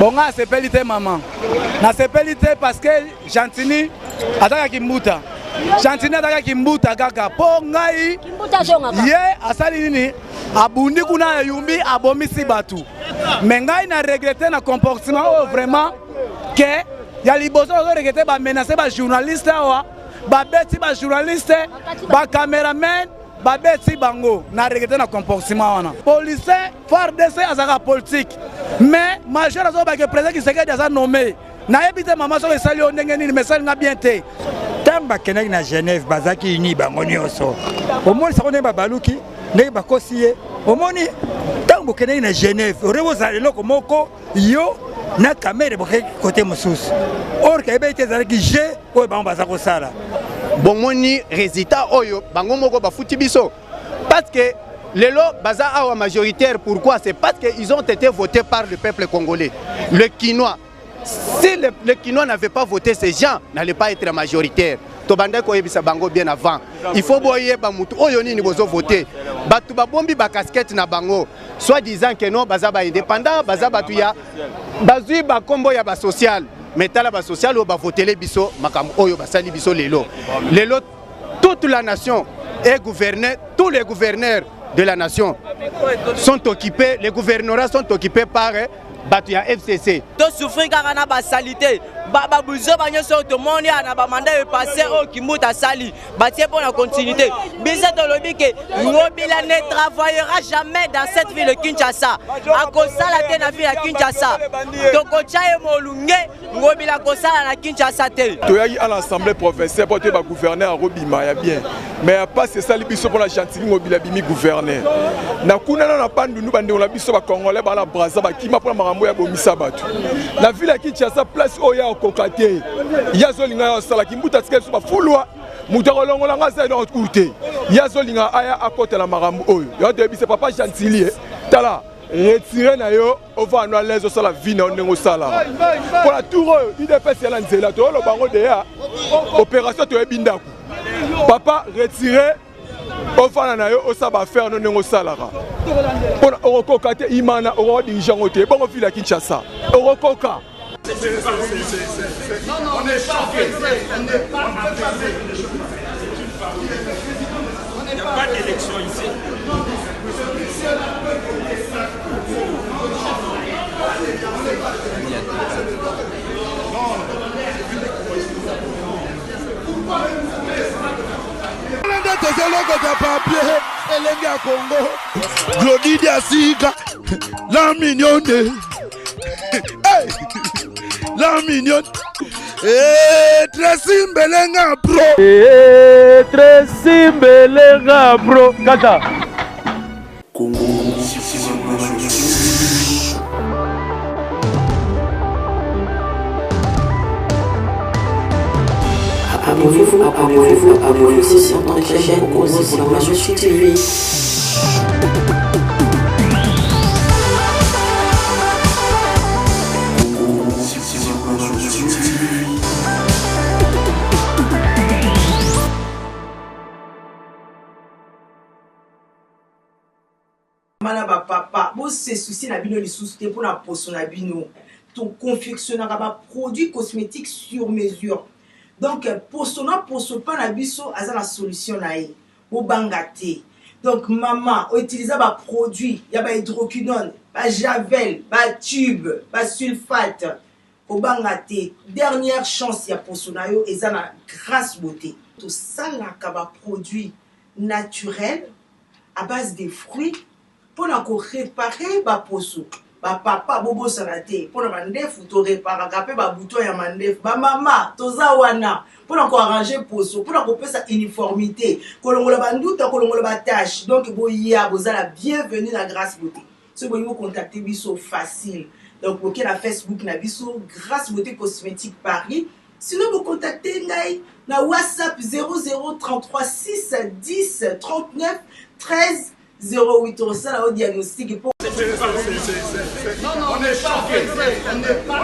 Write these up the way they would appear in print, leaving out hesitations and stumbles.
Bon, c'est pelité maman. C'est pelité parce que Gentini a Kimbuta. Gentini a Kimbuta kaka. Pour ngai ye asali nini abundi kuna yumbi abomisi batu. Mais ngai na regretter na comportement vraiment que ya liboso regretter ba menacer ba journaliste wa ba beti ba journaliste ba cameraman ba beti bango na regretter na comportement wana. Policier FARDC azaka politique. Mais majeur azo ba que président qui se déjà nommé. Na ebite maman so esali ondenge nini message na bien te. Tamba kenaki na Genève bazaki uni bango nyonso. Omoni sakone ba baluki ndenge bakosiye. Omoni tango kenaki na Genève orebo za leloko moko yo na kamera boke côté mosusu. Or ka ebite zalaki je oyo bango bazako sala. Bomoni résultat oyo bango moko bafuti biso parce que lelo baza awa majoritaire. Pourquoi? C'est parce qu'ils ont été votés par le peuple congolais, le Quinois. Si le Quinois n'avait pas voté, ces gens n'allaient pas être majoritaires. Tobande ko yebisa bango bien avant. Il faut boyer ba mutu oyo nini bozo voter. Batu ba bombi ba casquette na bango. Soit disant que non baza ba indépendant, baza batu ya bazui ba kombo ya ba social. Mais tala ba social o ba voter les biso makambo oyo ba sali biso lelo. Lelo toute la nation est gouvernée, tous les gouverneurs de la nation sont occupés, les gouvernorats sont occupés par Batuya FCC. To souffrir car na ba salité. Baba buzo ba nyoso to moni na ba mandat e passer au Kimbuta sali. Batie pour la continuité. Bisa to lobi ke Ngobila ne travaillera jamais dans cette ville de Kinshasa. A kosala te na ville de Kinshasa. To kocha e molunge Ngobila kosala na Kinshasa te. To yaki à l'assemblée provinciale pour te ba gouverner à Robima ya bien. Mais pas c'est ça biso pour la gentille Ngobila bimi gouverner. Na kuna na pandu nu bande on la biso ba congolais ba la Brazza ba kima pour makambo ya bomisa batu. La ville de Kinshasa place oya kokate. Yazolinga ya sala Kimbuta tsike so ba fulwa. Mutako longola ngasa na otkute. Yazolinga aya akota la makambo oyo. Yo te bise papa gentili tala. Retirer na yo on va nous aller sur la vie na ndenge sala. Pour la tour IDPS ya nzela to lo bango de ya. Opération to ebindaku. Papa retirer on va na yo o saba faire no ndenge salara. Pour orokoka te imana oro dirigeant ote bon fila Kinshasa. Orokoka. Non, on est choqué. On n'est pas il n'y a pas d'élection ici. Congo, Glody Diasiga, la mignonne, la mignonne, Tracy Mbelenga bro, Tracy Mbelenga bro, Kata. Congo, abonnez-vous, c'est sur notre chaîne aussi pour la Majorité TV. Malaba papa, bon c'est souci na bino les soucis pour la poisson na bino. Ton confectionneur a produit cosmétique sur mesure. Donc pour son pas na biso aza la solution na e. Au bangate. Donc maman utiliser ba produit, ya ba hydroquinone, ba javel, ba tube, ba sulfate. Au bangate, dernière chance ya pour son ayo eza na grâce beauté. Tout ça là ba produit naturel à base de fruits pour réparer ba poso. Ba papa bobo sanate pour mandefu to réparer kapé ba bouton ya mandefu ba mama toza wana pour arranger poso pour ko pesa uniformité kolongola banduta kolongola ba tâche donc boya bozala bienvenue na grâce beauté ce boyi mo contacter biso facile donc pour la Facebook na biso grâce beauté cosmétique Paris sinon vous contactez ngai na WhatsApp 0033 6 10 39 13 08 au diagnostic pour non, on est choqué. On n'est pas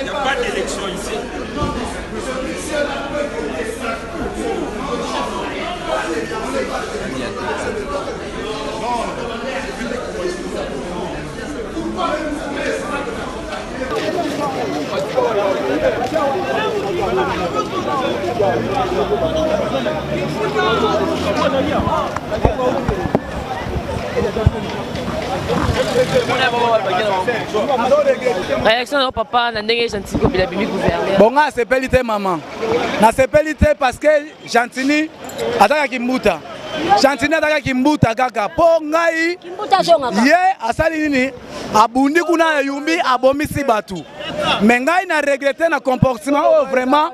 il n'y a pas d'élection ici. Réaction au papa, na ndenge Gentini Ngobila bimi gouverneur. Bon, nga sepeli te maman. Na sepeli te parce que Gentini ataka kimbuta. Gentini ataka kimbuta kaka. Po ngai ye asali nini abundi kuna yumbi abomisi batu. Mais ngai na regretter na comportement vraiment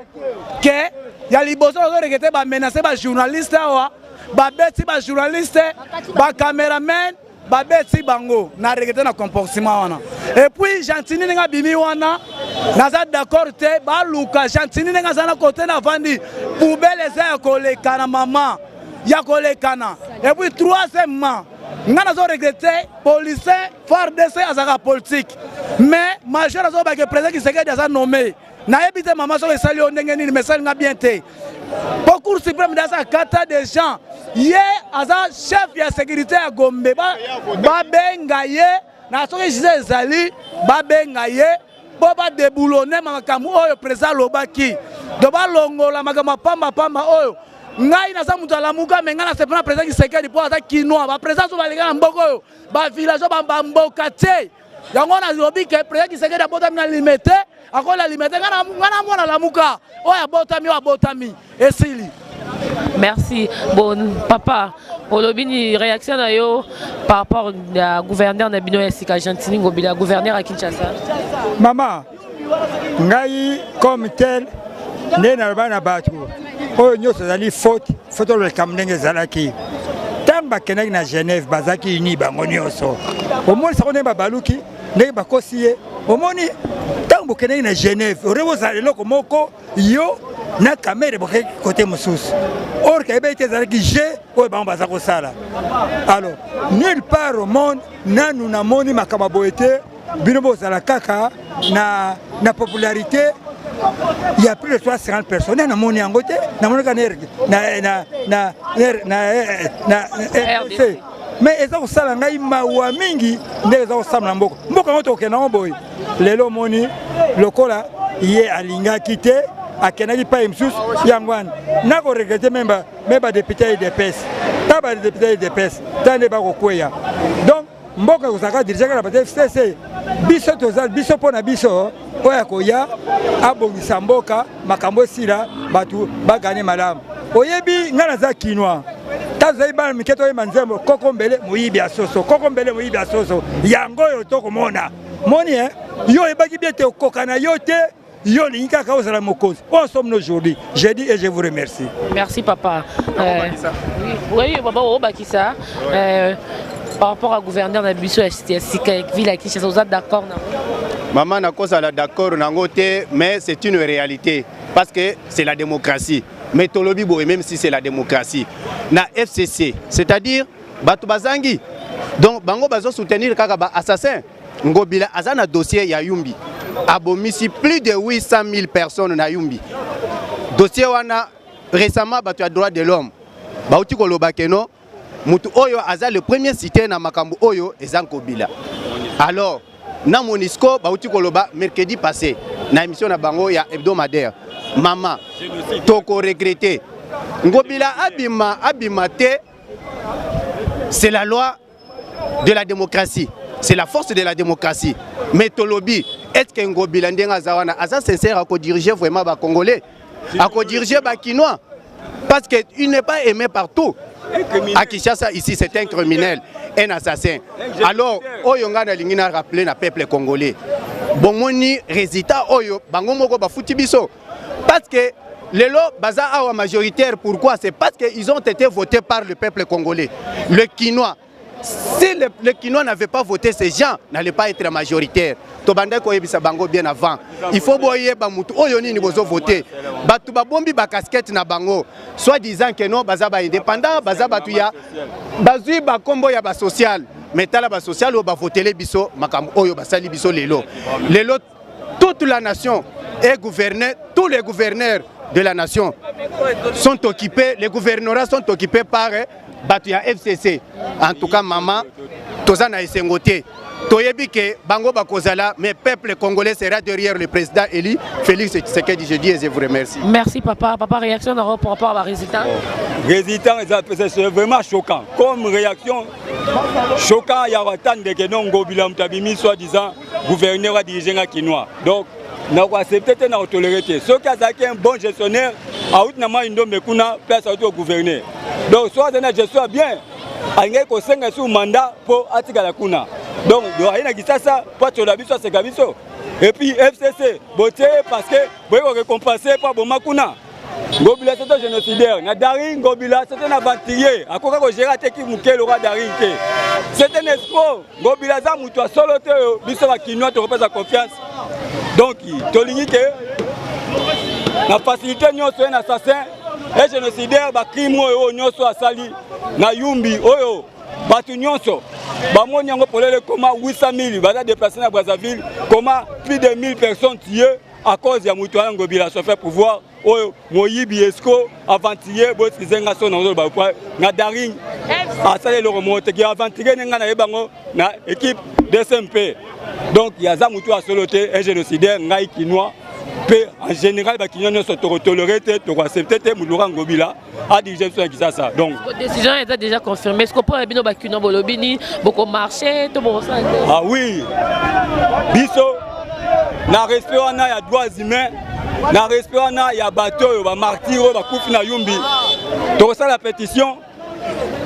que ya liboso regretter ba menacer ba journaliste wa, ba beti ba journaliste, ba cameraman babeti bango na regretter na comportement wana. Et puis Gentini nga bimi wana naza d'accord te ba luka Gentini nga zana côté na vandi poubelle za koleka na maman ya koleka na. Et puis troisièmement nga nazo regretter policier FARDC azaka politique mais majeur azo ba que président Tshisekedi aza nommé na ebite maman so esali ondenge nini message nga bien te. Pour Cour suprême dans kata des gens ye aza chef ya sécurité ya Gombe ba benga ye na soki jise ezali ba benga ye po ba déboulonner makambo oyo président lobaki do ba longola makambo pamba oyo ngai na sa mutu alamuka menga na sepena président Tshisekedi po ata kinoa ba président so balinga na mboko oyo ba village ba mboka te yango na lobi ke président Tshisekedi abotami na limité akola limité ngana mwana lamuka oyo abotami esili. Merci. Bon, papa, Olobini, réaction à yo par rapport au gouverneur Nabino Esika Gentini Ngobila, gouverneur à Kinshasa. Maman, ngai comme tel, né na bana batu. Oh, nous sommes faute le kamnenge zalaki. Tamba kenek na Genève, bazaki uni bangonioso. Au moins, ça on est babaluki, ne bakosiye. Au moins, tambo kenek na Genève. Revo zalelo komoko yo. Na caméra côté Moussous. Or, il y a des gens qui ont été sala. Alors, nulle part au monde, nous n'avons pas de binobo la kaka, na popularité. Il y a plus de 350 personnes. Nous n'avons pas de mais ils ont sala ngai mawa mingi ndeza osala mboko mboka moto okena boy lelo moni lokola ye alinga kite akenaki pa imsus yangwan nako regretter memba député de PES taba député de PES tande ba kokweya donc mboka kozaka diriger la FCC biso tozal biso pona biso oya koya abongisa mboka makambo sila batu bagane malamu oyebi ngana za kinwa tazai ba miketo ye manzembo kokombele muyibi asoso yango yo tokomona moni yo ebaki biete kokana yote. On sommes aujourd'hui. J'ai dit et je vous remercie. Merci papa. Oui, papa Obakissa. Par rapport au gouverneur de Bisso ville à Kinshasa, vous êtes d'accord? Maman n'a pas d'accord, mais c'est une réalité. Parce que c'est la démocratie. Mais Tolobibo, même si c'est la démocratie. Na FCC, c'est-à-dire Batu Bazangi. Donc, Bango Bazo soutenir Kakaba assassin. Ngobila Azana dossier Yayumbi. Abomisi plus de 800 000 personnes na Yumbi. Dossier wana récemment batu ya droit de l'homme. Bauti kolobakeno mutu oyo aza le premier cité na makambo oyo ezanko bila. Alors na Monisco bauti koloba mercredi passé na émission na bango ya hebdomadaire. Maman toko regretter. Ngobila abima te. C'est la loi de la démocratie. C'est la force de la démocratie. Mais Tolobi, est-ce que Ngobila Ndenga Zawana a sincère à diriger vraiment les Congolais, à diriger les Kinois? Parce qu'il n'est pas aimé partout. À Kinshasa, ici, c'est un criminel, un assassin. Alors, Oyonga Nalingina rappelé le peuple congolais. Bon, moni résultat, Oyo, Bangomoko Bafuti Biso. Parce que les lots baza awa majoritaire, pourquoi? C'est parce qu'ils ont été votés par le peuple congolais. Le Kinois. Si le Kinois n'avait pas voté, ces gens n'allaient pas être majoritaires. Tobanda koyebisa bango bien avant. Il faut boyer bamutu oyoni ni bozo voter. Batu babombi ba casquette na bango. Soit disant que non baza ba indépendant, baza batuya. Bazui ba kombo ya ba social. Mais tala ba social o ba voter les biso makambo oyo basali biso lelo. Lelo toute la nation est gouvernée, tous les gouverneurs de la nation sont occupés, les gouvernorats sont occupés par Batuya FCC. En tout cas, maman, Tozana Esengote. toyebi ke bango bakozala, mais peuple congolais sera derrière le président élu Félix Tshisekedi. Je dis et je vous remercie. Merci papa. Papa, réaction par rapport à résultat. Résultat, c'est vraiment choquant. Comme réaction, choquant, il y a autant de que non Ngobila Mtabimi soi-disant gouverneur à diriger à Kinois. Donc, nous acceptons et nous tolérons. Ceux qui ont un bon gestionnaire, à outre nama indo mekuna place au gouverneur. Donc, soit je sois bien, angé ko senga sous mandat pour atika la kuna. Donc, il y a une ça pour que la biso c'est gabiso. Et puis FCC, boté parce que vous récompenser pour Bomakuna. Ngobila c'est un génocidaire. Na Daring Ngobila c'est un aventurier. À quoi que gérer qui mouké le roi Daring. C'est un escroc. Ngobila za mutu a soloté biso ba Kinois te repose sa confiance. Donc tolingi que la facilité nyonso un assassin et génocidaire ba crime oyo nyonso asali na Yumbi oyo batu nyonso bamoni yango polele comment 800 000 baza déplacés na Brazzaville, comment plus de 1000 personnes tuées à cause ya mutu ya Ngobila se fait pouvoir oyo moyibi esco avanturier botizenga so na ba kwa na Daring asale le remonte ki avanturier nga na yebango na équipe DSMP. Donc il y a za mutu a soloté un génocidaire ngai Kinois pe en général ba Kinois se tolérer te accepter te mulura Ngobila a diriger sur Kinshasa. Donc votre décision est déjà confirmée. Est-ce qu'on peut bino ba Kinois bolobini beaucoup marché to bon ça? Ah oui. Biso na restaurant il y a droits humains. Na restaurant il y a bateau, ba martyr, ba coupe na Yumbi. Donc ça la pétition.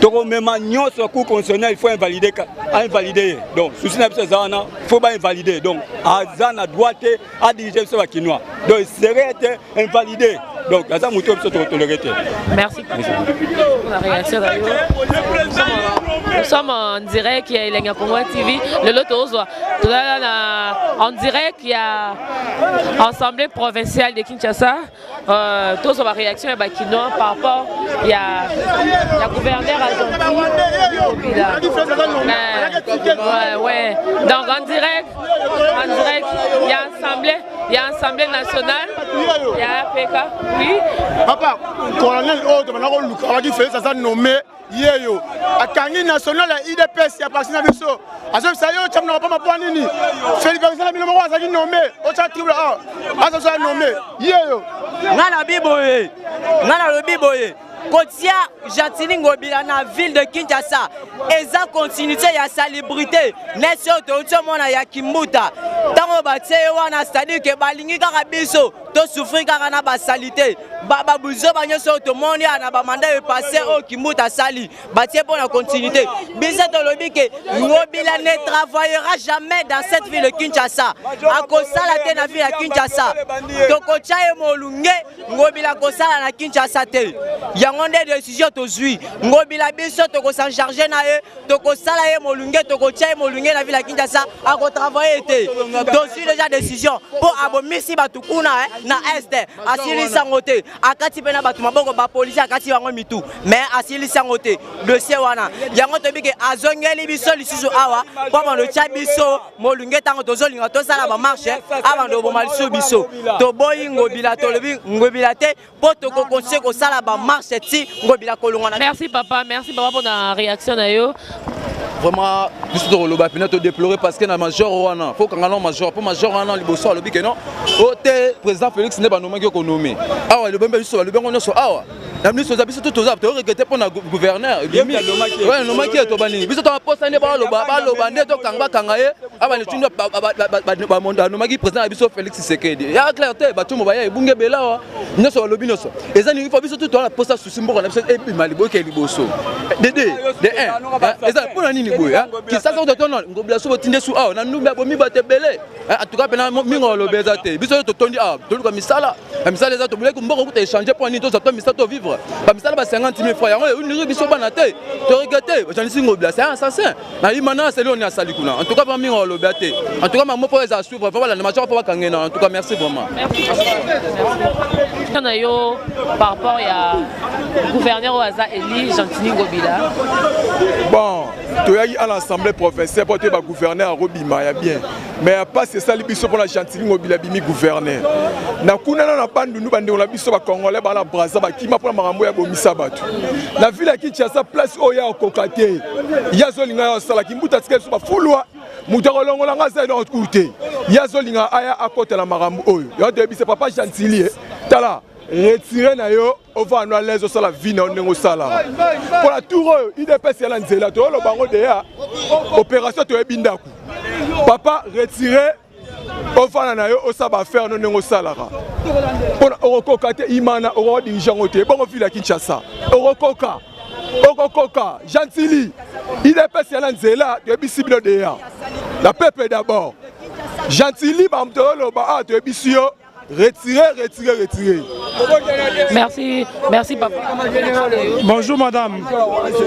Donc même agnon sur cour constitutionnel il faut invalider. Donc souci na biso zana faut pas invalider. Donc azana droit à diriger sur la Kinois. Donc il serait invalidé. Donc ça muto biso to tolérer. Merci pour la réaction d'ailleurs. Nous sommes en direct, il y a Elenga Congo TV, le Loto en direct, il y a Assemblée provinciale de Kinshasa. Tous la réaction est Kinois par rapport, il y a gouverneur Argentine. Ouais. Donc en direct, il y a Assemblée nationale, il y a APK. Oui. Papa, colonel on dit fait ça nommé Yeyo. A Kangi national à IDPS, il y a passé dans le saut. A ce ça y est, tu n'as pas ma poignée. Félix Alexandre Miloma a été nommé. Au chat triple A. A ce ça nommé Yeyo. Nana Biboye. Nana le Biboye. Kotia Jatini Ngobila na ville de Kinshasa. Eza continuité ya salubrité. Neso to mona ya Kimbuta. Tango batie wana c'est-à-dire que balingi kaka biso to souffrir kaka na ba salité. Baba buzo banyoso to moni ana ba mandat e passer au Kimbuta sali. Batie pour la continuité. Biso to lobi que Ngobila ne travaillera jamais dans cette ville de Kinshasa. A kosala te na ville de Kinshasa. To kocha e molunge Ngobila kosala na Kinshasa te. On des décisions aujourd'hui. Ngobila biso to s'en charger na e to ko sala e molunge to ko tia molunge na ville ya Kinshasa a ko travailler te. Donc si déjà décision pour abomisi batukuna na est asili sangote akati pena batu maboko ba police akati bango mitu mais asili sangote dossier wana yango to bike azongeli biso lisusu awa kwa bando tia biso molunge tango to zolinga to sala ba marche abando bo maliso biso to boyi Ngobila to lebi Ngobila te po to ko conseil ko sala ba marche. Merci papa pour la réaction. Vraiment, juste de le bapiner te déplorer parce que na major wana, faut qu'on ait major, pour major wana liboso le bike non. O te président Félix n'est pas nommé que nommé. Ah ouais, le bembe biso, le bengo nyonso ah ouais. La ministre des biso tout aux aptes, regretter pour na gouverneur. Ouais, nommé qui est to bani. Biso to poste ne ba loba ne to kanga kangaye. Ah bah le tundo ba monda nommé qui président biso Félix Tshisekedi. Ya clarté, ba tumo ba ya bunge bela wa. Nyonso lobi nyonso. Ezani il faut biso tout la poste sous symbole na biso et puis malibo ke liboso. De 1. Ezani pour nini qui ça de ton Ngobila so tinde su ah na numba bomi batebele en tout cas pena mingo lo bezate biso to tondi ah to ko misala misala za to bule ko mboko ko échanger pour ni to ça to misala to vivre ba misala ba 50 000 francs yango ni biso bana te to regretter j'en suis Ngobila c'est un assassin na imana c'est lui on a sali kuna en tout cas pas mingo lo bezate en tout cas mamo pour les suivre voilà na macho pour kangena en tout cas merci vraiment par rapport à gouverneur Oaza Eli Jantini Ngobila. Bon, toyaki à l'Assemblée provinciale pour te gouverner à Robima ya bien. Mais pas c'est ça les biso pour la Chantilly ngobila bimi gouverner. Na kuna na pandu nous bande on la biso ba congolais ba la Brazza ba kima pour marambo ya bomisa batu. La ville à Kinshasa place oya okokate. Yazolinga ya sala kimbuta tsike so ba fulwa. Mutakolongola nga za dans côté. Yazolinga aya akote la marambo oyo. Yo de biso papa Chantilly tala retirer na yo on va nous aller sur la vie na ndenge sala. Pour la tour IDPS ya nzela to lo bango de ya opération to ebindaku. Papa retirer on va na yo osaba faire no ndenge sala. Pour okoka te imana oro dirigeant ote bon ville à Kinshasa. Okoka Chantilly IDPS ya nzela to ebisibilo de ya. La peuple d'abord. Chantilly ba mtolo ba to ebisio Retirez. Merci papa. Bonjour madame.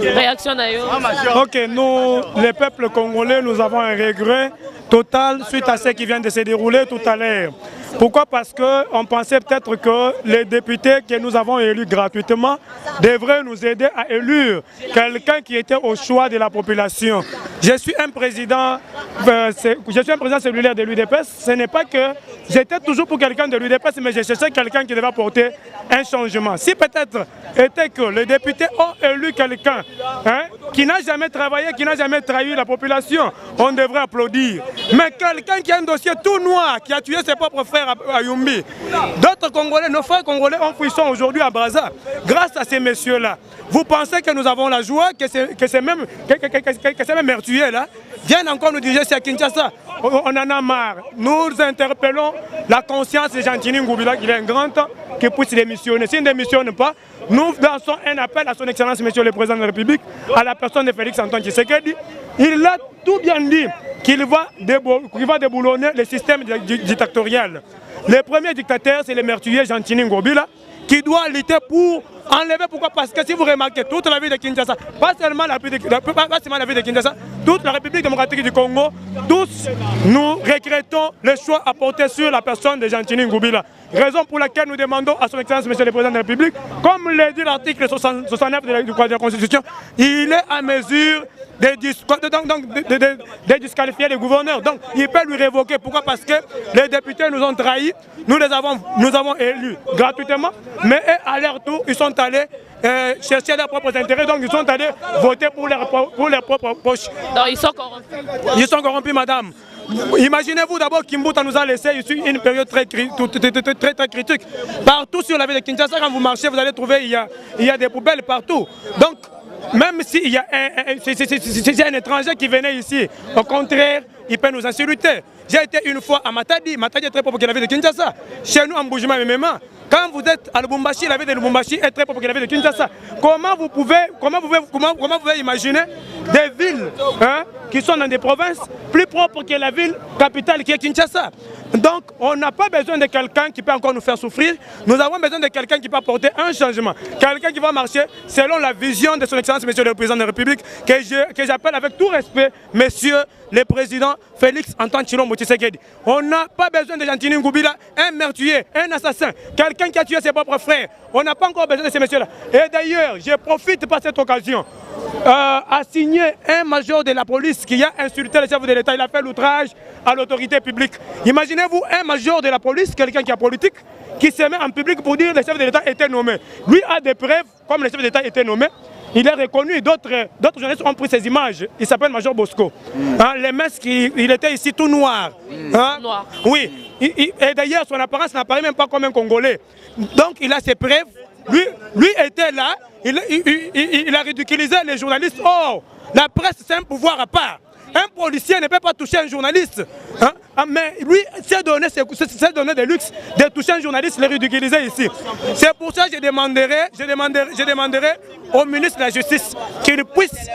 Réaction d'ailleurs. Ok, nous, les peuples congolais, nous avons un regret total suite à ce qui vient de se dérouler tout à l'heure. Pourquoi? Parce qu'on pensait peut-être que les députés que nous avons élus gratuitement devraient nous aider à élire quelqu'un qui était au choix de la population. Je suis un président cellulaire de l'UDPS. Ce n'est pas que j'étais toujours pour quelqu'un de l'UDPS, mais je cherchais quelqu'un qui devait apporter un changement. Si peut-être était que les députés ont élu quelqu'un qui n'a jamais travaillé, qui n'a jamais trahi la population, on devrait applaudir. Mais quelqu'un qui a un dossier tout noir, qui a tué ses propres frères à Yumbi. D'autres Congolais, nos frères Congolais ont fouillé aujourd'hui à Brazza. Grâce à ces messieurs-là, vous pensez que nous avons la joie que ces mêmes meurtriers-là viennent encore nous diriger à Kinshasa? On en a marre. Nous interpellons la conscience de Chantilly Ngubila, qu'il est un grand temps qui puisse démissionner. S'il ne démissionne pas, nous lançons un appel à son Excellence, Monsieur le Président de la République, à la personne de Félix Antoine Tshisekedi. Il a tout bien dit qu'il va déboulonner le système dictatorial. Le premier dictateur, c'est le meurtrier Chantilly Ngubila, qui doit lutter pour enlever. Pourquoi? Parce que si vous remarquez, toute la ville de Kinshasa, pas seulement la ville de Kinshasa, toute la République démocratique du Congo, tous nous regrettons le choix apporté sur la personne de Chantilly Ngubila. Raison pour laquelle nous demandons à son Excellence, Monsieur le Président de la République, comme le dit l'article 69 de la Constitution, il est à mesure de disqualifier les gouverneurs. Donc il peut lui révoquer. Pourquoi? Parce que les députés nous ont trahis, nous avons élus gratuitement, mais à leur tour, ils sont allés chercher leurs propres intérêts, donc ils sont allés voter pour leurs propres poches. Donc ils sont corrompus. Ils sont corrompus, madame. Imaginez-vous d'abord Kimbuta nous a laissé ici une période très critique. Partout sur la ville de Kinshasa, quand vous marchez, vous allez trouver il y a des poubelles partout. Donc, même s'il y a un étranger qui venait ici, au contraire, il peut nous insulter. J'ai été une fois à Matadi. Matadi est très propre que la ville de Kinshasa. Chez nous, en Boujima, même. Quand vous êtes à Lubumbashi, la ville de Lubumbashi est très propre que la ville de Kinshasa. Comment vous pouvez imaginer des villes qui sont dans des provinces plus propres que la ville capitale qui est Kinshasa? Donc, on n'a pas besoin de quelqu'un qui peut encore nous faire souffrir. Nous avons besoin de quelqu'un qui peut apporter un changement. Quelqu'un qui va marcher selon la vision de son Excellence, Monsieur le Président de la République, que j'appelle avec tout respect, Monsieur le Président Félix Antoine Tshilombo Tshisekedi. On n'a pas besoin de Chantilly Ngubila, un meurtrier, un assassin, quelqu'un qui a tué ses propres frères. On n'a pas encore besoin de ces messieurs-là. Et d'ailleurs, je profite par cette occasion à signer un major de la police qui a insulté le chef de l'État. Il a fait l'outrage à l'autorité publique. Imaginez-vous un major de la police, quelqu'un qui est politique, qui se met en public pour dire que le chef de l'État était nommé. Lui a des preuves, comme le chef de l'État était nommé. Il est reconnu, d'autres journalistes ont pris ces images. Il s'appelle Major Bosco. Les masques, il était ici tout noir. Noir. Oui. Et d'ailleurs, son apparence n'apparaît même pas comme un Congolais. Donc il a ses preuves. Lui était là, il a ridiculisé les journalistes. Oh, la presse, c'est un pouvoir à part. Un policier ne peut pas toucher un journaliste. Mais lui s'est donné de luxe de toucher un journaliste, le ridiculiser ici. C'est pour ça que je demanderai au ministre de la Justice qu'il puisse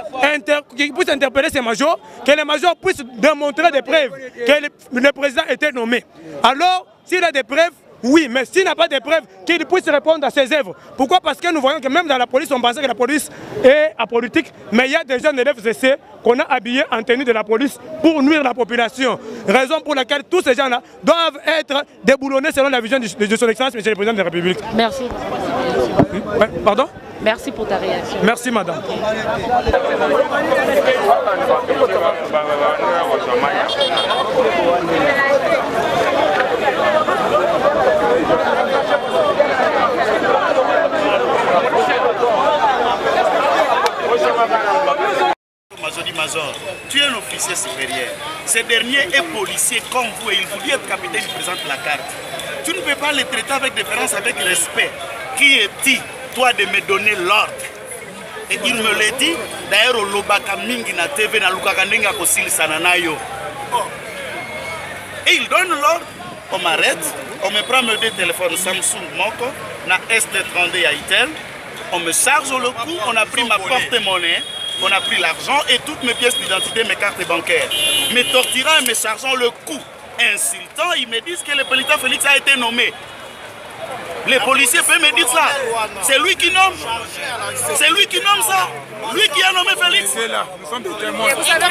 interpeller ces majors, que les majors puissent démontrer des preuves que le président était nommé. Alors, s'il a des preuves, oui, mais s'il n'a pas de preuves, qu'il puisse répondre à ses œuvres. Pourquoi? Parce que nous voyons que même dans la police, on pensait que la police est apolitique, mais il y a des jeunes élèves FCC qu'on a habillés en tenue de la police pour nuire la population. Raison pour laquelle tous ces gens-là doivent être déboulonnés selon la vision de son Excellence, Monsieur le Président de la République. Merci. Pardon? Merci pour ta réaction. Merci madame. Mazor, tu es un officier supérieur. Ce dernier est policier comme vous et il vous dit être capitaine, il présente la carte. Tu ne peux pas le traiter avec déférence, avec respect. Qui est-il, toi, de me donner l'ordre? Et il me l'a dit, d'ailleurs, au Lobaka Mingi na TV, na Lukakanenga Kosil Sananayo. Et il donne l'ordre, on m'arrête, on me prend mes deux téléphones Samsung Moko, na ST32 Yaitel, on me charge le cou, on a pris ma porte-monnaie. On a pris l'argent et toutes mes pièces d'identité, mes cartes bancaires. Me torturant et me chargeant le coup. Insultant, ils me disent que le président Félix a été nommé. Les policiers peuvent me dire ça. C'est lui qui nomme. C'est lui qui nomme ça. Lui qui a nommé Félix. C'est là, nous sommes des témoins. Vous savez,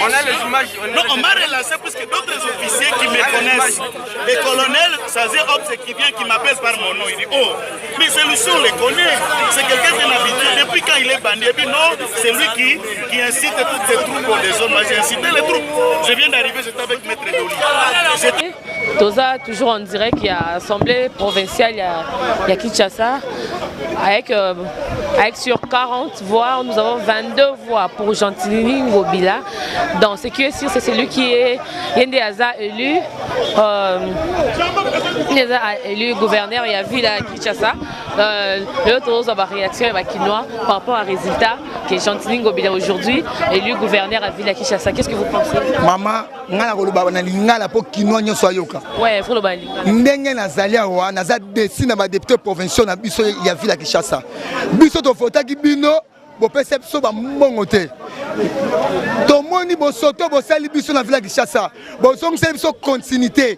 on a les images. Non, on m'a relancé parce que d'autres officiers qui me connaissent. Les colonels, ça c'est Hobbs qui vient, qui m'appelle par mon nom. Il dit, oh, mais celui-ci on le connaît. C'est quelqu'un qui habitué. Depuis quand il est bandit, et puis non, c'est lui qui incite toutes ces troupes au désordre. Moi j'ai incité les troupes. Je viens d'arriver, j'étais avec Maître Doli. Toza, toujours en direct, il y a Assemblée provinciale, il y a Kinshasa, avec sur 40 voix, nous avons 22 voix pour Gentilini Ngobila. Donc ce qui est sûr, c'est celui qui est Yendeaza élu, gouverneur, il y a vu à Kinshasa. L'autre chose va réaction avec Kinois par rapport au résultat que Gentilini Ngobila aujourd'hui, élu gouverneur à Villa Kinshasa. Qu'est-ce que vous pensez? Maman, ouais, il faut le bali. Ndenge nazali awa naza desi na ba député provinciaux na biso ya Villa Kinshasa. Biso to fotaki bino bo pesa biso ba mbongo te. To moni bo soto bo sali biso na Villa Kinshasa. Bo songisa biso continuité.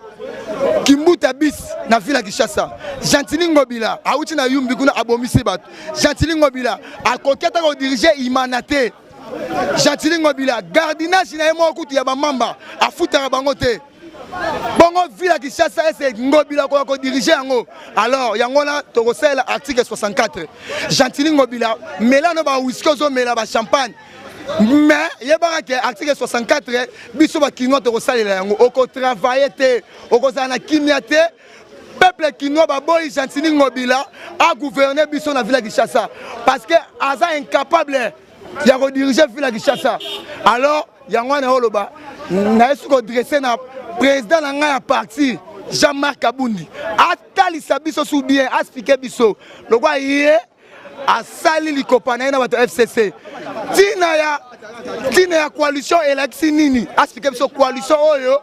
Kimbuta bis na Villa Kinshasa. Gentilini Ngobila auti na yumbi kuna abomisi bato. Gentilini Ngobila akoketa ko diriger Imanate. Gentilini Ngobila gardinage na yemo okuti ya ba mamba afutaka bango te. Bongo Villa Kinshasa c'est Ngobila ko diriger yango. Alors yango na to kosela article 64. Gentilini Ngobila mela no ba whisky zo mela ba champagne. Mais yebaka ke article 64 biso ba kino to kosalela yango oko travailler te oko zana kimia te. Peuple kinois ba boy Gentilini Ngobila a gouverner biso na Villa Kinshasa parce que aza incapable ya ko diriger Villa Kinshasa. Alors yango na holoba na esu ko dresser na président na nga ya parti Jean-Marc Kabundi atalisa biso sous bien expliquer biso lokwa ye asali likopana na bato FCC tina ya coalition election nini expliquer biso coalition oyo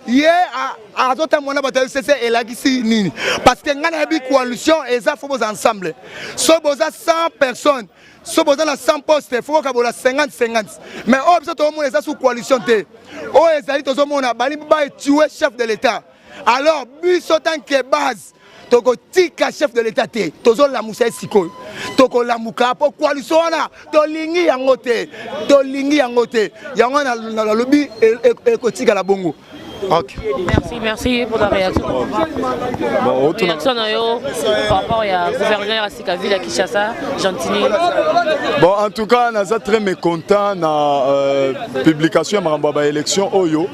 ye azota mona bato FCC elakisi nini parce que nga na bi coalition eza fo boza ensemble so boza 100 personnes so boza na 100 postes faut ka bola 50-50 mais oh biso to mona eza sous coalition te oh ezali tozo mona bali ba tuer chef de l'état alors biso tant que base toko tika chef de l'état te tozo la musa siko toko la muka po coalition wana to lingi yango te yango na lobby ekotika la bongo. Okay. Merci pour ta réaction. Bon, réaction par rapport au gouverneur à Villa Kinshasa, Gentilini. Bon, en tout cas, on est très mécontent de la publication de l'élection Oyo.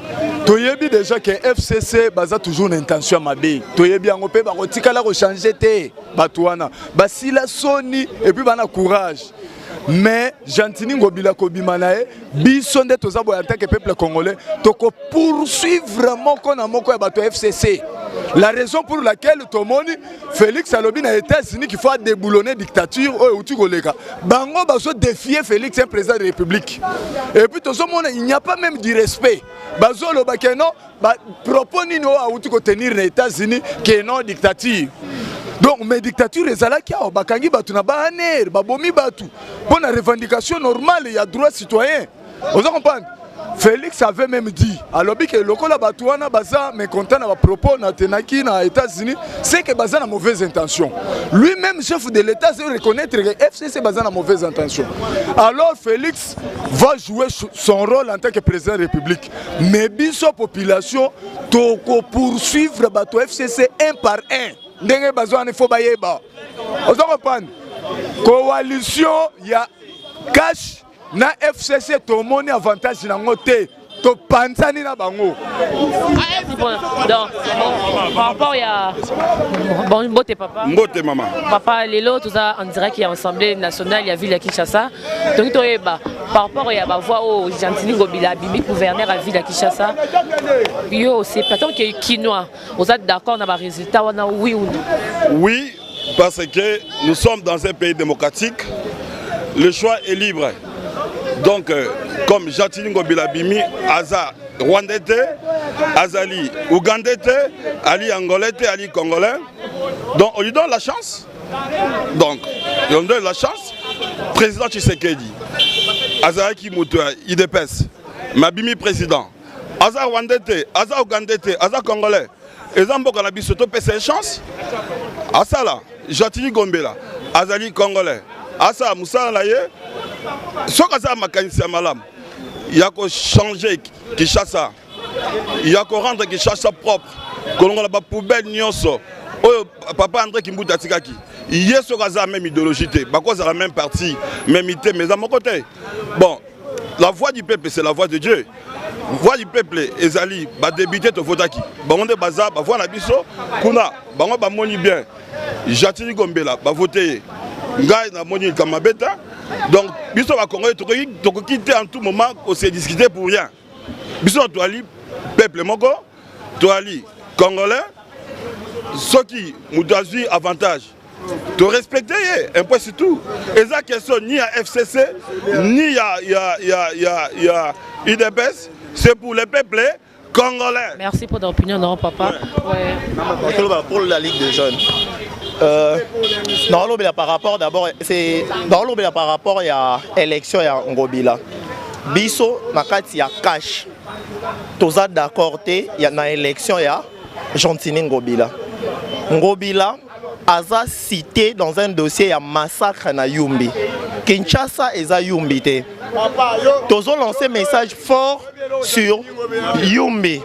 Toyebi déjà que FCC a toujours une intention à m'abeiller. Toyebi en opé, barotika la rechanger te, batouana. Basi la soni et puis bana courage. Mais Gentilini Ngobila Kobimanae, biso nde toza boya en tant que peuple congolais, toko poursuivre vraiment qu'on a moko ya bato FCC. La raison pour laquelle Tomoni Félix Alobi na États-Unis qu'il faut déboulonner dictature ou tu koleka. Bango baso défier Félix un président de la République. Et puis tout monde il n'y a pas même du respect. Baso lo bakeno ba propos nino a outu ko tenir les États-Unis que non dictature. Donc mes dictatures ezalaki a bakangi batu na baner babomi batu. Pour la revendication normale il y a droit citoyen. Vous comprenez? Félix avait même dit alors que le lokola batouana baza mécontent na propos na tenaki na États-Unis c'est que baza na mauvaise intention. Lui-même chef de l'État se reconnaître que FCC baza na mauvaise intention. Alors Félix va jouer son rôle en tant que président de la République. Mais biso population toko poursuivre bato FCC un par un. ndenge bazwa ne faut bayeba ozo comprendre coalition ya cash na FCC to moni avantage nango te to pansani na bango. Donc par rapport à bon mbote papa. Mbote maman. Papa lelo tout ça on dirait qu'il y a Assemblée nationale, il y a ville à Kinshasa. Donc par rapport à la voix au Gentini Ngobila Bimi gouverneur à ville à Kinshasa. Yo c'est pas tant que Kinois. Vous êtes d'accord dans les résultats oui ou non? Oui, parce que nous sommes dans un pays démocratique. Le choix est libre. Donc, comme Gentini Ngobila Bimi, Aza Rwandais, Azali Ougandais, Ali Angolais, Ali Congolais. Donc, on lui donne la chance. Donc, on lui donne la chance. Président Tshisekedi, Aza Kimoutoua, IDPS, Mabimi président, Aza Rwandais, Aza Ougandais, Aza Congolais. Et Zambo Kanabi Soto peut ses chances. Asala, Gentini Ngobila, Azali Congolais, Asa Moussa Laye. Ce que ça m'a cassé malam, il y a qu'à changer Kinshasa, il y a qu'à rendre Kinshasa propre, que l'on a la poubelle nyonso. Papa André Kimbuta Tikaki, il y a ce que ça même idéologie, parce que la même parti, même idée, mais à mon côté. Bon, la voix du peuple, c'est la voix de Dieu. La voix du peuple, Ezali, va débuter au Fotaki. Bon, on est bazar, va voir la biso, Kuna, on va moni bien. Gentini Ngobila, va voter. Ngai na moni Kamabeta. Donc, biso va Congolais, tu peux quitter en tout moment, on s'est discuté pour rien. Biso tu ali peuple moko, tu ali Congolais, ceux qui nous donnent avantage. Tu respectes un point c'est tout. Et ça question ni à FCC, ni à IDPS, c'est pour le peuple congolais. Merci pour ton opinion, non papa. Ouais. Pour la Ligue des jeunes. Dans l'obéla par rapport d'abord c'est dans l'obéla par rapport à l'élection ya Ngobila biso makati ya cash toza d'accord te ya na élection ya Gentini Ngobila aza cité dans un dossier ya massacre na Yumbi Kinshasa eza Yumbi te tozo lancer message fort sur Yumbi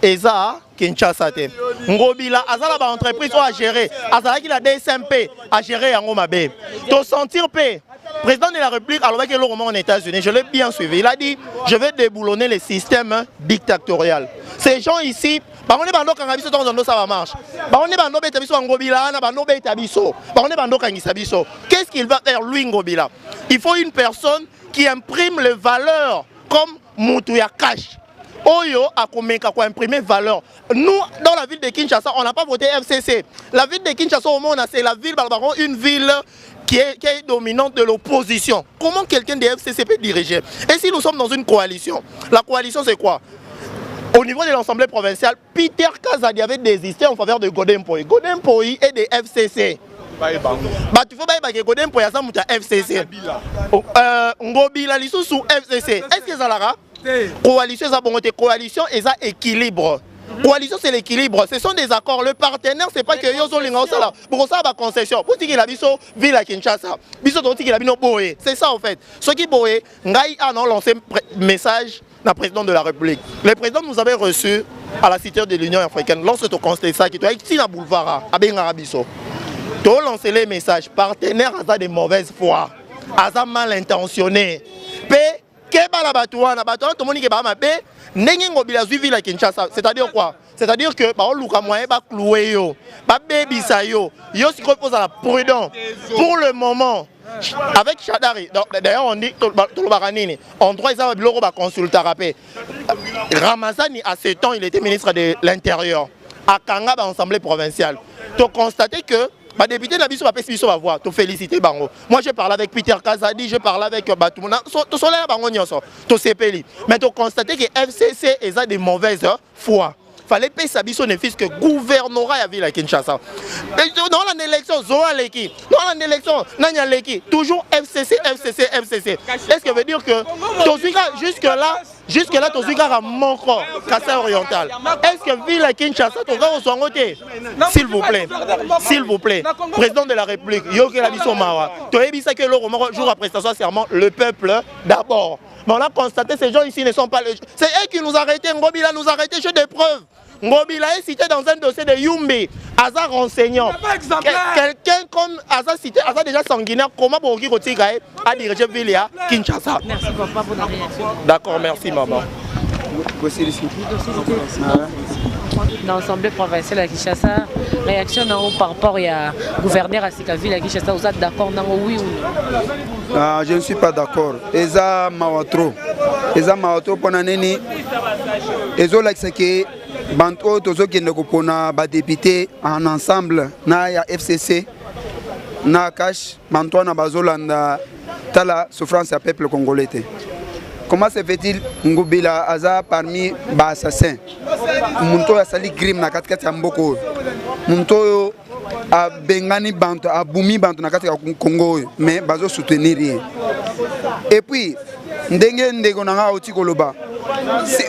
eza Kinshasa te. Ngobila azala ba entreprise à gérer, azala ki la DSMP à gérer yango mabe. To sentir paix. Président de la République alors que l'homme aux États-Unis, je l'ai bien suivi. Il a dit je vais déboulonner le système dictatorial. Ces gens ici, on est bando kangabiso dans ça va marche. On est bando betabiso Ngobila na bando betabiso. On est bando kangisabiso. Qu'est-ce qu'il va faire lui Ngobila? Il faut une personne qui imprime les valeurs comme Moutuya Cash. Oyo a imprimer valeur. Nous, dans la ville de Kinshasa, on n'a pas voté FCC. La ville de Kinshasa, au monde, c'est la ville, une ville qui est dominante de l'opposition. Comment quelqu'un de FCC peut diriger? Et si nous sommes dans une coalition, la coalition c'est quoi? Au niveau de l'Assemblée provinciale, Peter Kazadi avait désisté en faveur de Godem Poi. Godem Poi est de FCC. Tu faut que Godem Poi a FCC. Ngobila Lissou sous FCC. Est-ce que ça l'a? Coalition, coalition et ça équilibre. Coalition c'est l'équilibre, ce sont des accords. Le partenaire c'est pas que Yozo Lingaosala. Pour ça va concession. Pour dire qu'il a biso ville à Kinshasa. Biso qu'il a bino boé. C'est ça en fait. Ce qui boé, Ngai a lancé un message à président de la République. Le président nous avait reçu à la cité de l'Union africaine. Lorsque tu constates ça, qui tu as ici dans boulevard à Bengarabiso. Tu as lancé les messages. Partenaire a de mauvaise foi, a mal intentionné. C'est-à-dire quoi? C'est-à-dire que prudent. Pour le moment, avec Chadari, d'ailleurs on dit en droit ils ont consulté Ramazani à 7 ans il était ministre de l'Intérieur à Kanga l'Assemblée provinciale. Tu as constaté que les députés de la Bisso va voir, tu féliciter Bango. Moi je parle avec Peter Kazadi, je parle avec Batoumona, tu soleil Bango Nyoso, tu CPLI. Mais tu as constaté que FCC est de mauvaise foi. Fallait payer sa biso ne fils que gouvernorat à ville à Kinshasa. Dans l'élection, Zoa Leki, dans l'élection, Nanya Leki, toujours FCC. Est-ce que veut dire que jusque-là, tu suis à mon corps, Kassai oriental. Est-ce que ville à Kinshasa, tu vas au côté? S'il vous plaît, président de la République, Yoke la biso Mawa, tu as dit que le jour après prestation serment, le peuple d'abord. Mais on a constaté que ces gens ici ne sont pas les... C'est eux qui nous arrêtent, Ngobila nous a arrêtés, j'ai des preuves. Ngobila est cité dans un dossier de Yumbi, Aza renseignant. Quelqu'un comme Aza cité, Aza déjà sanguinaire, comment Bogi Rotigae a dirigé Vilia, Kinshasa. Merci papa pour la réaction. D'accord, merci maman. Dans l'Assemblée provinciale à Kinshasa, réaction par rapport au gouverneur à Sikaville à Kinshasa, vous êtes d'accord oui ou non? Je ne suis pas d'accord. Eza Mawatro. Eza Mawatro Ponaneni. Ezo Lakseke. Banto tozo qui ne compona ba député en ensemble na ya FCC na cash banto na bazolanda tala souffrance à peuple congolais. Comment se fait-il Ngobila aza parmi ba assassins? Munto ya sali crime na katikati ya mboko. Munto a bengani banto a bumi banto na katikati ya Congo mais bazo soutenir rien. Et puis ndenge ndego na oti koloba.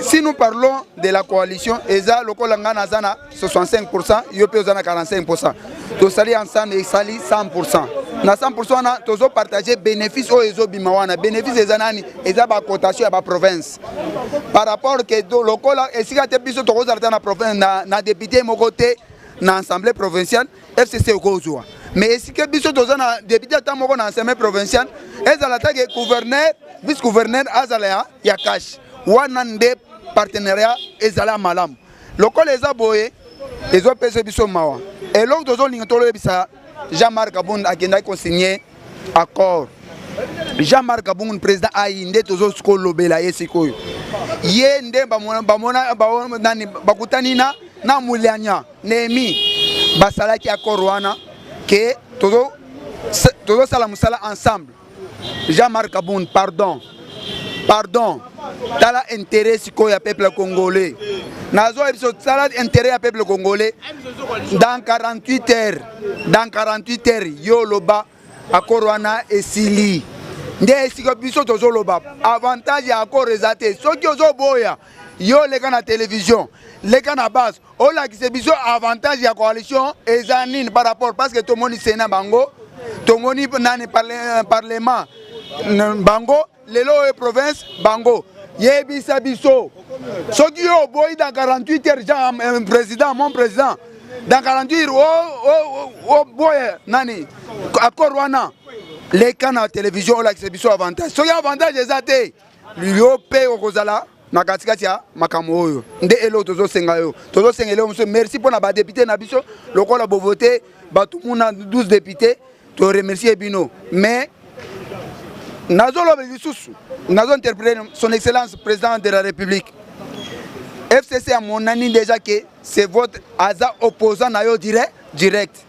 Si nous parlons de la coalition, Eza Lokolanga Nazana 65%, Yope Ozana 45%. Tous sali ensemble et sali 100%. Na 100% na tozo partager bénéfice au Ezo Bimawana, bénéfice des anani, Eza ba cotation à ba province. Par rapport que Lokola et si gâte biso tozo arta na province na député mokoté na assemblée provinciale, FCC okozwa. Mais si que biso tozo na député ta moko na assemblée provinciale, Eza la tag gouverneur, vice-gouverneur Azalea ya cash. Wanande partenariat ezala malam lokol eza boye ezo pese biso mawa et l'autre dozo lingtolo bisa Jean-Marc Aboun akenda consigné accord Jean-Marc Aboun président ainde tozo sko lobela yesiko ye nde bamona nani bakutani na mulianya nemi basalaki accord wana que tozo sala musala ensemble Jean-Marc Aboun pardon tala intérêt siko ya peuple congolais nazo ebiso tala intérêt ya peuple congolais dans 48 heures yo loba accord wana esili nde siko biso tozo loba avantage ya accord ezate soki ozo boya yo leka na télévision leka na base ola ki se biso avantage ya coalition ezanine par rapport parce que tout le monde sénat bango tout le monde nani parlement bango lelo e province bango yebisa biso soki yo boy dans 48 heures Jean président mon président dans 48 heures boy nani accord wana les canaux télévision la biso avantage soki avantage ezate yo pe okozala na katikati ya makambo oyo nde elo tozo senga yo tozo sengele monsieur merci pour na ba député na biso lokola bo voter batu muna 12 députés to remercier bino mais Nazo interprété son excellence président de la République. FCC a mon ami déjà que c'est votre hasard opposant à yo direct.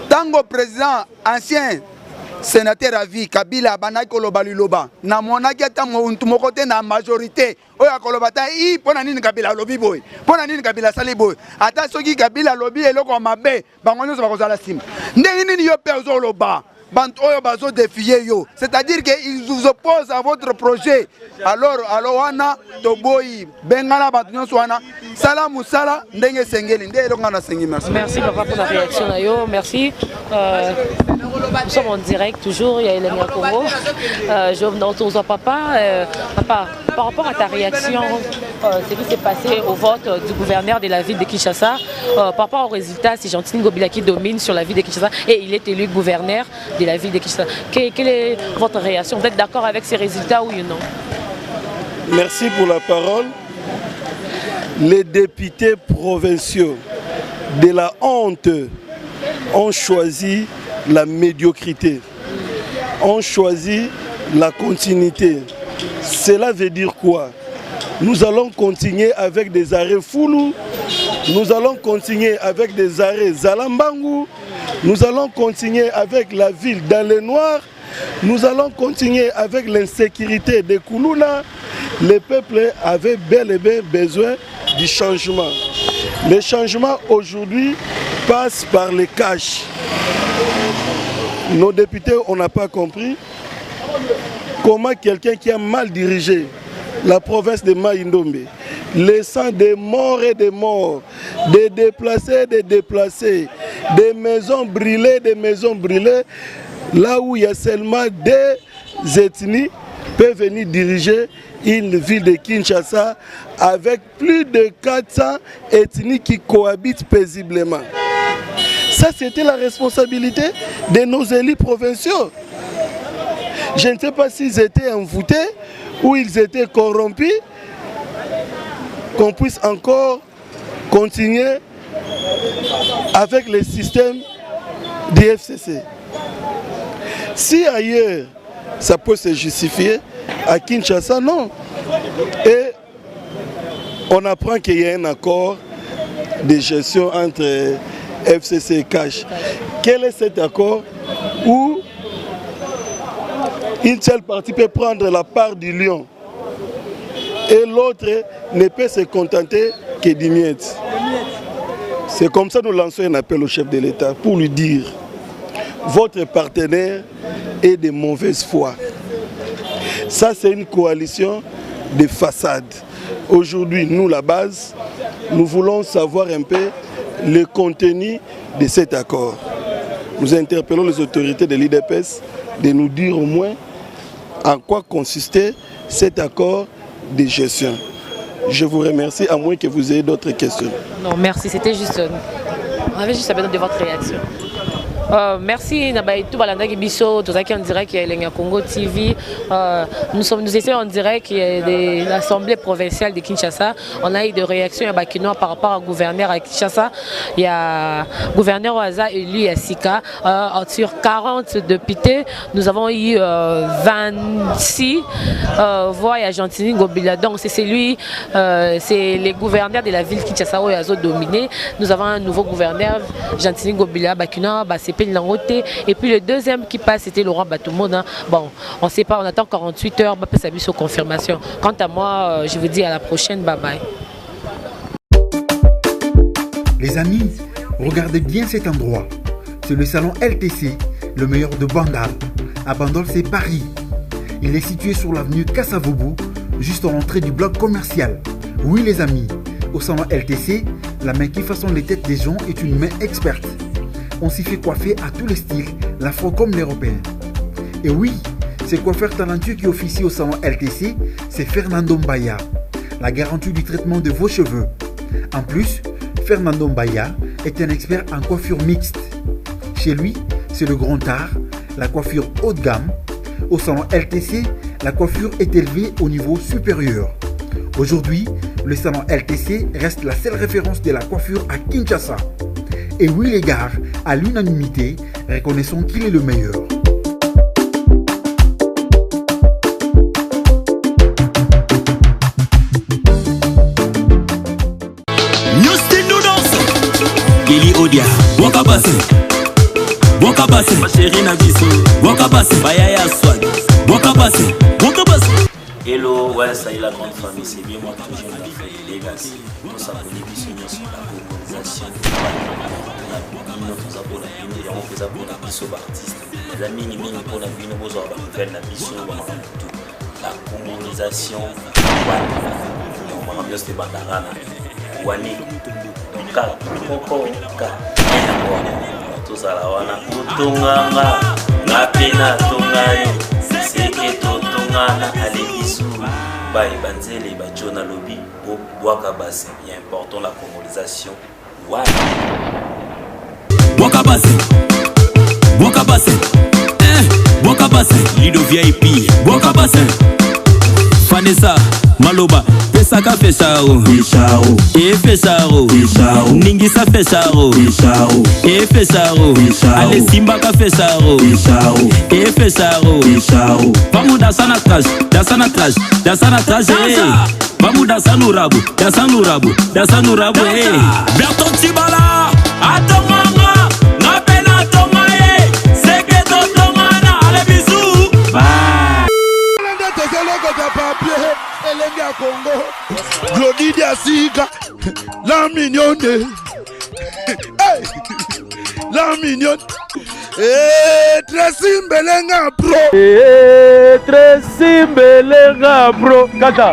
Tango président ancien sénateur à vie Kabila Banai Koloba Luloba na monaki tango ntumoko na majorité oya Koloba ta i pona nini Kabila lobi boy pona nini Kabila sali boy ata soki Kabila lobi eloko mabe bango nyoso bakozala sim ndenge nini yo pe ozoloba c'est-à-dire qu'ils vous opposent à votre projet. Alors wana toboyi bengala batunyo swana sala musala ndenge sengeli ndenge ngana sengi merci. Merci papa pour la réaction nayo, merci. Nous sommes en direct toujours, il y a Hélène Congo. Je n'entends papa par rapport à ta réaction, ce qui s'est passé au vote du gouverneur de la ville de Kinshasa, par rapport au résultat, c'est Gentine Ngobila qui domine sur la ville de Kinshasa et il est élu gouverneur de la ville de Kinshasa. Quelle est votre réaction? Vous êtes d'accord avec ces résultats, oui ou non? Merci pour la parole. Les députés provinciaux de la honte ont choisi la médiocrité, ont choisi la continuité. Cela veut dire quoi? Nous allons continuer avec des arrêts Foulou, nous allons continuer avec des arrêts Zalambangu, nous allons continuer avec la ville dans le noir, nous allons continuer avec l'insécurité de Koulouna. Le peuple avait bel et bien besoin du changement. Le changement aujourd'hui passe par les cash. Nos députés, on n'a pas compris comment quelqu'un qui a mal dirigé la province de Mai-Ndombe, laissant des morts et des morts, des déplacés, des maisons brûlées, là où il y a seulement des ethnies, peut venir diriger une ville de Kinshasa avec plus de 400 ethnies qui cohabitent paisiblement. Ça, c'était la responsabilité de nos élus provinciaux. Je ne sais pas s'ils étaient envoûtés ou ils étaient corrompus, qu'on puisse encore continuer avec le système du FCC. Si ailleurs, ça peut se justifier, à Kinshasa, non. Et on apprend qu'il y a un accord de gestion entre FCC et CASH. Quel est cet accord où une seule partie peut prendre la part du lion et l'autre ne peut se contenter que du miettes? C'est comme ça que nous lançons un appel au chef de l'État pour lui dire: votre partenaire est de mauvaise foi. Ça, c'est une coalition de façade. Aujourd'hui, nous, la base, nous voulons savoir un peu le contenu de cet accord. Nous interpellons les autorités de l'IDPS de nous dire au moins en quoi consistait cet accord de gestion. Je vous remercie, à moins que vous ayez d'autres questions. Non, merci, c'était juste... On avait juste besoin de votre réaction. Merci Nabaïtou Balandaki Bisso, tout ça qui est en direct, qui est l'Enga Congo TV. Nous essayons en direct de l'Assemblée provinciale de Kinshasa. On a eu des réactions à Bakinois par rapport au gouverneur à Kinshasa. Il y a le gouverneur Oaza élu à Sika. Sur 40 députés, nous avons eu 26 voix à Gentini Ngobila. Donc c'est lui, c'est les gouverneurs de la ville Kinshasa où ils ont dominé. Nous avons un nouveau gouverneur, Gentini Ngobila Bakinois. Et puis le deuxième qui passe, c'était Laurent Batumona. Bon, on ne sait pas, on attend 48 heures, ça sur confirmation. Quant à moi, je vous dis à la prochaine, bye bye. Les amis, regardez bien cet endroit. C'est le salon LTC, le meilleur de Bandal. À Bandal, c'est Paris. Il est situé sur l'avenue Kassavoubou, juste à l'entrée du bloc commercial. Oui les amis, au salon LTC, la main qui façonne les têtes des gens est une main experte. On s'y fait coiffer à tous les styles, l'afro comme l'européen. Et oui, ce coiffeur talentueux qui officie au salon LTC, c'est Fernando Mbaya, la garantie du traitement de vos cheveux. En plus, Fernando Mbaya est un expert en coiffure mixte. Chez lui, c'est le grand art, la coiffure haut de gamme. Au salon LTC, la coiffure est élevée au niveau supérieur. Aujourd'hui, le salon LTC reste la seule référence de la coiffure à Kinshasa. Et oui les gars, à l'unanimité, reconnaissons qu'il est le meilleur. Geli Odia, Boka Basse, Boka Basse, ma chérie Nabiso, Boka Basse, Bayaya Swag, Boka Basse, Boka Basse. Hello, ouais, ça y est la grande famille, c'est bien moi que j'aime la fête de Legacy. Nous sommes abonnés sur la colonisation. Nous avons la amis pour la colonisation. Il est important la colonisation. Boka Basse, Boka Basse, Boka Basse, Lido VIP, Boka Basse, Vanessa, Maloba, Pesaka Fechao, Fechao, Ningisa Fechao, Fechao, Ale Simbaka Fechao, Fechao, vamos dançar na traje, vamos dançar no rabo, Berton Tibala, Atomanga, na pena tomae, Segredo Tomana, allez bisous, bye. Glody Diasiga, la mignonne, la mignonne, Tracy Mbelenga bro, Tracy Mbelenga bro, Kata.